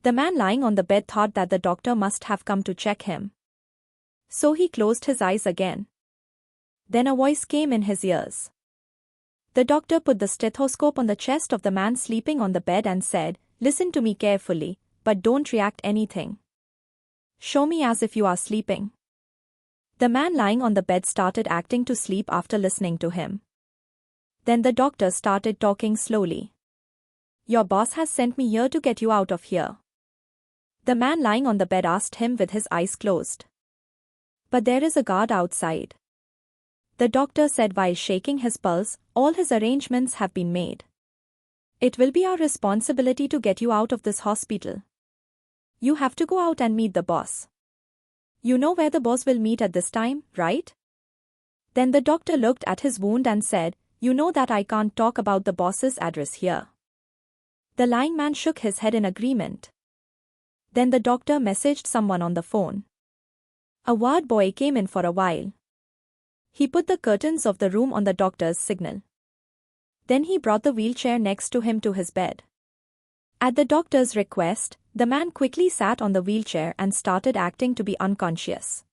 The man lying on the bed thought that the doctor must have come to check him. So he closed his eyes again. Then a voice came in his ears. The doctor put the stethoscope on the chest of the man sleeping on the bed and said, "Listen to me carefully, but don't react anything. Show me as if you are sleeping." The man lying on the bed started acting to sleep after listening to him. Then the doctor started talking slowly. "Your boss has sent me here to get you out of here." The man lying on the bed asked him with his eyes closed. "But there is a guard outside." The doctor said while shaking his pulse, "All his arrangements have been made. It will be our responsibility to get you out of this hospital. You have to go out and meet the boss. You know where the boss will meet at this time, right?" Then the doctor looked at his wound and said, "You know that I can't talk about the boss's address here." The lying man shook his head in agreement. Then the doctor messaged someone on the phone. A ward boy came in for a while. He put the curtains of the room on the doctor's signal. Then he brought the wheelchair next to him to his bed. At the doctor's request, the man quickly sat on the wheelchair and started acting to be unconscious.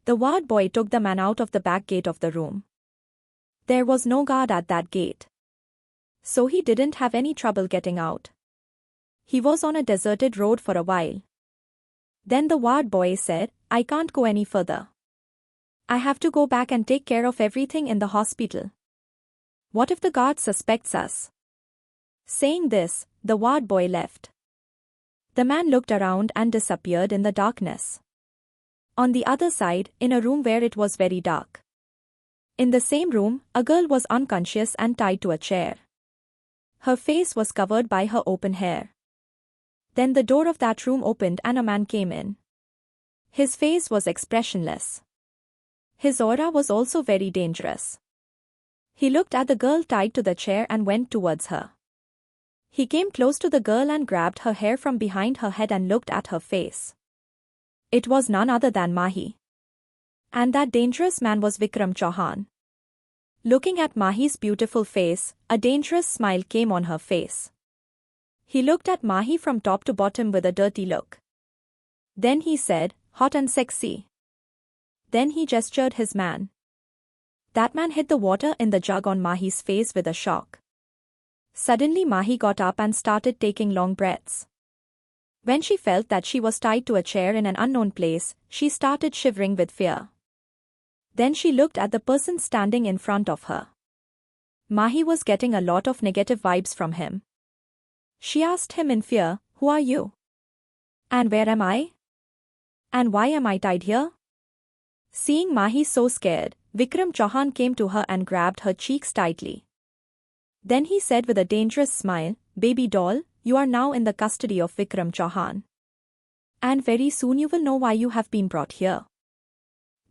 The ward boy took the man out of the back gate of the room. There was no guard at that gate, so he didn't have any trouble getting out. He was on a deserted road for a while. Then the ward boy said, "I can't go any further. I have to go back and take care of everything in the hospital. What if the guard suspects us?" Saying this, the ward boy left. The man looked around and disappeared in the darkness. On the other side, in a room where it was very dark. In the same room, a girl was unconscious and tied to a chair. Her face was covered by her open hair. Then the door of that room opened and a man came in. His face was expressionless. His aura was also very dangerous. He looked at the girl tied to the chair and went towards her. He came close to the girl and grabbed her hair from behind her head and looked at her face. It was none other than Mahi. And that dangerous man was Vikram Chauhan. Looking at Mahi's beautiful face, a dangerous smile came on her face. He looked at Mahi from top to bottom with a dirty look. Then he said, "Hot and sexy." Then he gestured his man. That man hit the water in the jug on Mahi's face with a shock. Suddenly Mahi got up and started taking long breaths. When she felt that she was tied to a chair in an unknown place, she started shivering with fear. Then she looked at the person standing in front of her. Mahi was getting a lot of negative vibes from him. She asked him in fear, "Who are you? And where am I? And why am I tied here?" Seeing Mahi so scared, Vikram Chauhan came to her and grabbed her cheeks tightly. Then he said with a dangerous smile, "Baby doll, you are now in the custody of Vikram Chauhan. And very soon you will know why you have been brought here."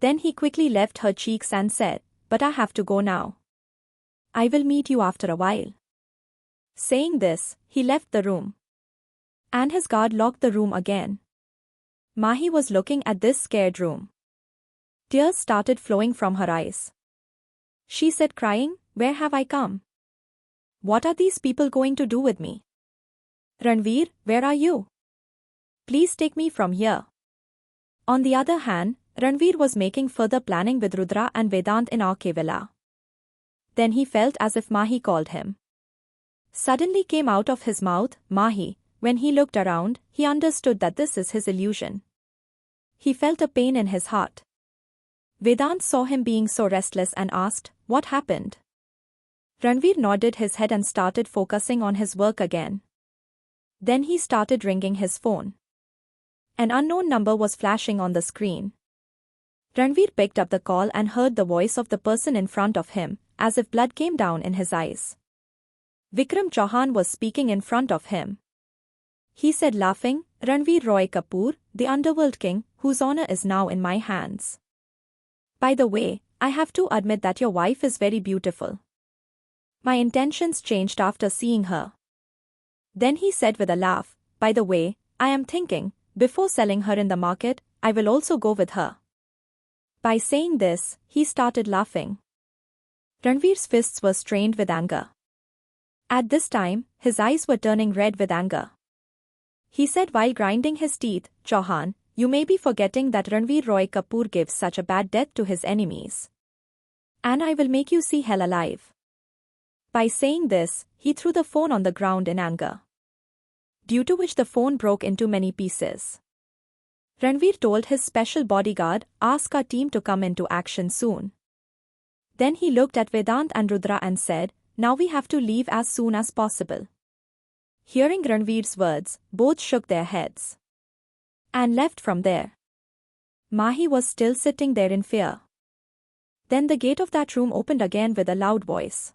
Then he quickly left her cheeks and said, "But I have to go now. I will meet you after a while." Saying this, he left the room. And his guard locked the room again. Mahi was looking at this scared room. Tears started flowing from her eyes. She said crying, "Where have I come? What are these people going to do with me? Ranvir, where are you? Please take me from here." On the other hand, Ranvir was making further planning with Rudra and Vedant in RK Villa. Then he felt as if Mahi called him. Suddenly came out of his mouth, "Mahi." When he looked around, he understood that this is his illusion. He felt a pain in his heart. Vedant saw him being so restless and asked, "What happened?" Ranvir nodded his head and started focusing on his work again. Then he started ringing his phone. An unknown number was flashing on the screen. Ranvir picked up the call and heard the voice of the person in front of him, as if blood came down in his eyes. Vikram Chauhan was speaking in front of him. He said laughing, "Ranvir Roy Kapoor, the underworld king, whose honor is now in my hands. By the way, I have to admit that your wife is very beautiful. My intentions changed after seeing her." Then he said with a laugh, "By the way, I am thinking, before selling her in the market, I will also go with her." By saying this, he started laughing. Ranvir's fists were strained with anger. At this time, his eyes were turning red with anger. He said while grinding his teeth, "Chauhan, you may be forgetting that Ranvir Roy Kapoor gives such a bad death to his enemies. And I will make you see hell alive." By saying this, he threw the phone on the ground in anger, due to which the phone broke into many pieces. Ranvir told his special bodyguard, "Ask our team to come into action soon." Then he looked at Vedant and Rudra and said, "Now we have to leave as soon as possible." Hearing Ranvir's words, both shook their heads and left from there. Mahi was still sitting there in fear. Then the gate of that room opened again with a loud voice.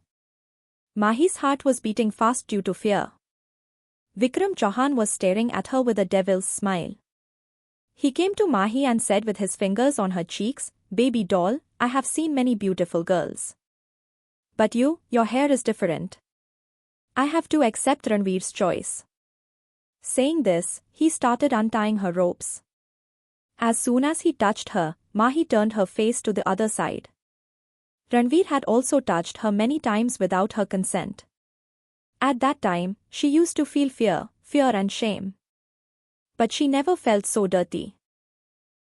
Mahi's heart was beating fast due to fear. Vikram Chauhan was staring at her with a devil's smile. He came to Mahi and said with his fingers on her cheeks, "Baby doll, I have seen many beautiful girls. But your hair is different. I have to accept Ranvir's choice." Saying this, he started untying her ropes. As soon as he touched her, Mahi turned her face to the other side. Ranvir had also touched her many times without her consent. At that time, she used to feel fear and shame. But she never felt so dirty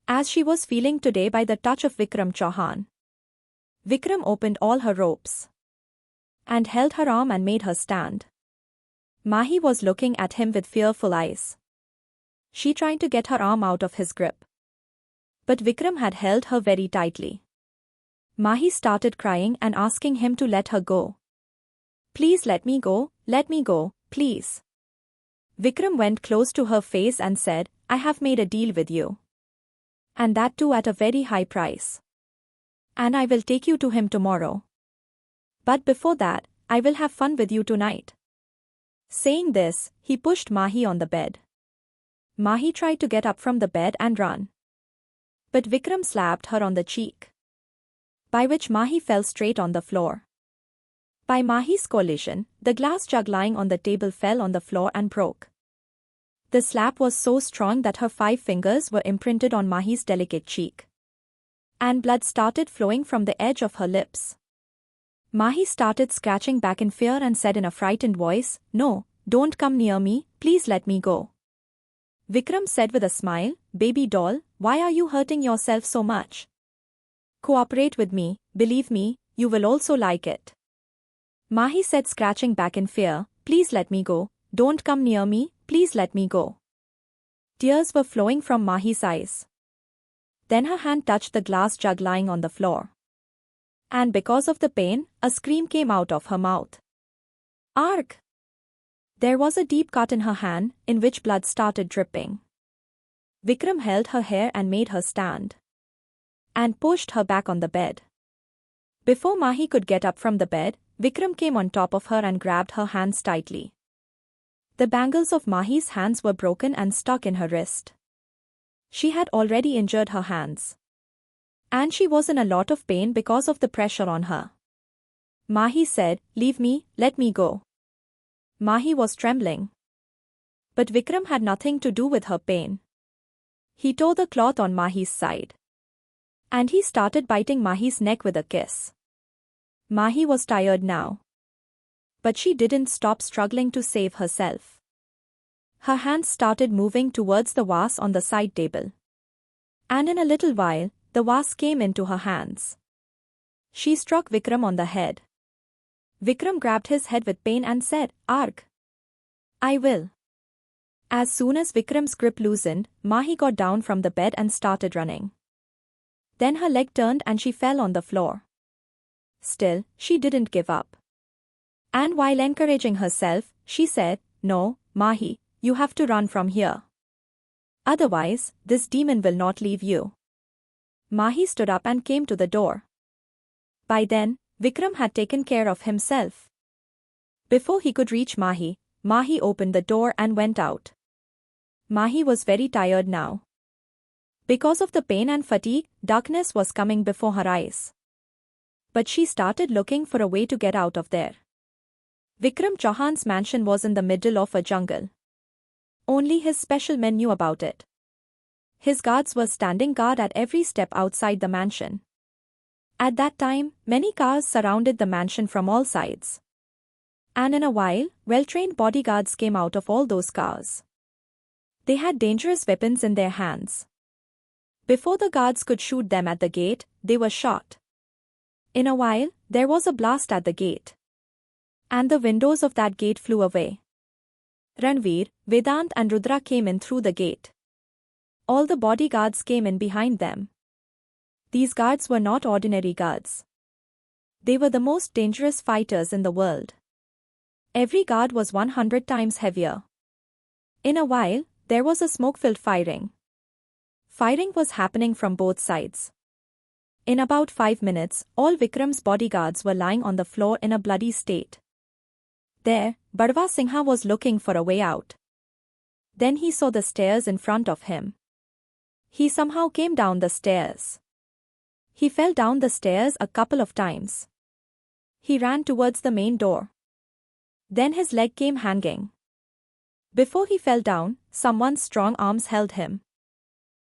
as she was feeling today by the touch of Vikram Chauhan. Vikram opened all her ropes and held her arm and made her stand. Mahi was looking at him with fearful eyes. She tried to get her arm out of his grip, but Vikram had held her very tightly. Mahi started crying and asking him to let her go. "Please let me go, please." Vikram went close to her face and said, "I have made a deal with you. And that too at a very high price. And I will take you to him tomorrow. But before that, I will have fun with you tonight." Saying this, he pushed Mahi on the bed. Mahi tried to get up from the bed and run, but Vikram slapped her on the cheek, by which Mahi fell straight on the floor. By Mahi's collision, the glass jug lying on the table fell on the floor and broke. The slap was so strong that her 5 fingers were imprinted on Mahi's delicate cheek, and blood started flowing from the edge of her lips. Mahi started scratching back in fear and said in a frightened voice, "No, don't come near me, please let me go." Vikram said with a smile, "Baby doll, why are you hurting yourself so much? Cooperate with me, believe me, you will also like it." Mahi said, scratching back in fear, "Please let me go, don't come near me, please let me go." Tears were flowing from Mahi's eyes. Then her hand touched the glass jug lying on the floor. And because of the pain, a scream came out of her mouth. "Arg!" There was a deep cut in her hand, in which blood started dripping. Vikram held her hair and made her stand, and pushed her back on the bed. Before Mahi could get up from the bed, Vikram came on top of her and grabbed her hands tightly. The bangles of Mahi's hands were broken and stuck in her wrist. She had already injured her hands, and she was in a lot of pain because of the pressure on her. Mahi said, "Leave me, let me go." Mahi was trembling, but Vikram had nothing to do with her pain. He tore the cloth on Mahi's side, and he started biting Mahi's neck with a kiss. Mahi was tired now, but she didn't stop struggling to save herself. Her hands started moving towards the vase on the side table, and in a little while, the vase came into her hands. She struck Vikram on the head. Vikram grabbed his head with pain and said, "Arg! I will." As soon as Vikram's grip loosened, Mahi got down from the bed and started running. Then her leg turned and she fell on the floor. Still, she didn't give up. And while encouraging herself, she said, "No, Mahi, you have to run from here. Otherwise, this demon will not leave you." Mahi stood up and came to the door. By then, Vikram had taken care of himself. Before he could reach Mahi, Mahi opened the door and went out. Mahi was very tired now. Because of the pain and fatigue, darkness was coming before her eyes. But she started looking for a way to get out of there. Vikram Chauhan's mansion was in the middle of a jungle. Only his special men knew about it. His guards were standing guard at every step outside the mansion. At that time, many cars surrounded the mansion from all sides. And in a while, well-trained bodyguards came out of all those cars. They had dangerous weapons in their hands. Before the guards could shoot them at the gate, they were shot. In a while, there was a blast at the gate. And the windows of that gate flew away. Ranvir, Vedant and Rudra came in through the gate. All the bodyguards came in behind them. These guards were not ordinary guards. They were the most dangerous fighters in the world. Every guard was 100 times heavier. In a while, there was a smoke-filled firing. Firing was happening from both sides. In about 5 minutes, all Vikram's bodyguards were lying on the floor in a bloody state. There, Badwa Singha was looking for a way out. Then he saw the stairs in front of him. He somehow came down the stairs. He fell down the stairs a couple of times. He ran towards the main door. Then his leg came hanging. Before he fell down, someone's strong arms held him.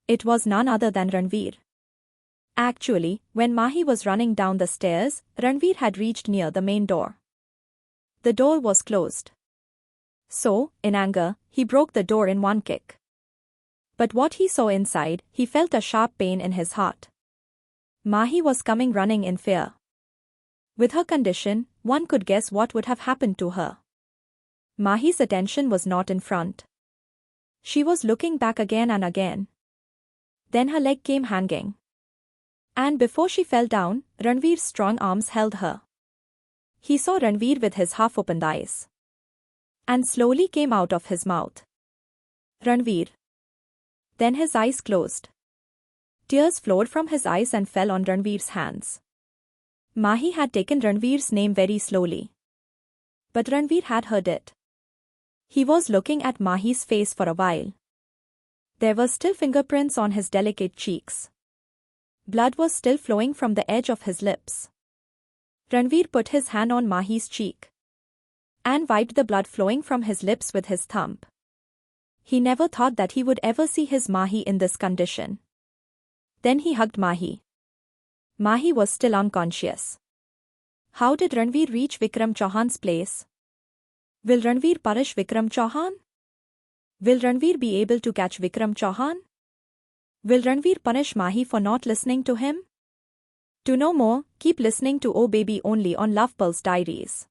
It was none other than Ranvir. Actually, when Mahi was running down the stairs, Ranvir had reached near the main door. The door was closed. So, in anger, he broke the door in one kick. But what he saw inside, he felt a sharp pain in his heart. Mahi was coming running in fear. With her condition, one could guess what would have happened to her. Mahi's attention was not in front. She was looking back again and again. Then her leg came hanging. And before she fell down, Ranvir's strong arms held her. He saw Ranvir with his half-opened eyes. And slowly came out of his mouth. Ranvir. Then his eyes closed. Tears flowed from his eyes and fell on Ranvir's hands. Mahi had taken Ranvir's name very slowly. But Ranvir had heard it. He was looking at Mahi's face for a while. There were still fingerprints on his delicate cheeks. Blood was still flowing from the edge of his lips. Ranvir put his hand on Mahi's cheek and wiped the blood flowing from his lips with his thumb. He never thought that he would ever see his Mahi in this condition. Then he hugged Mahi. Mahi was still unconscious. How did Ranvir reach Vikram Chauhan's place? Will Ranvir punish Vikram Chauhan? Will Ranvir be able to catch Vikram Chauhan? Will Ranvir punish Mahi for not listening to him? To know more, keep listening to Oh Baby only on Love Pulse Diaries.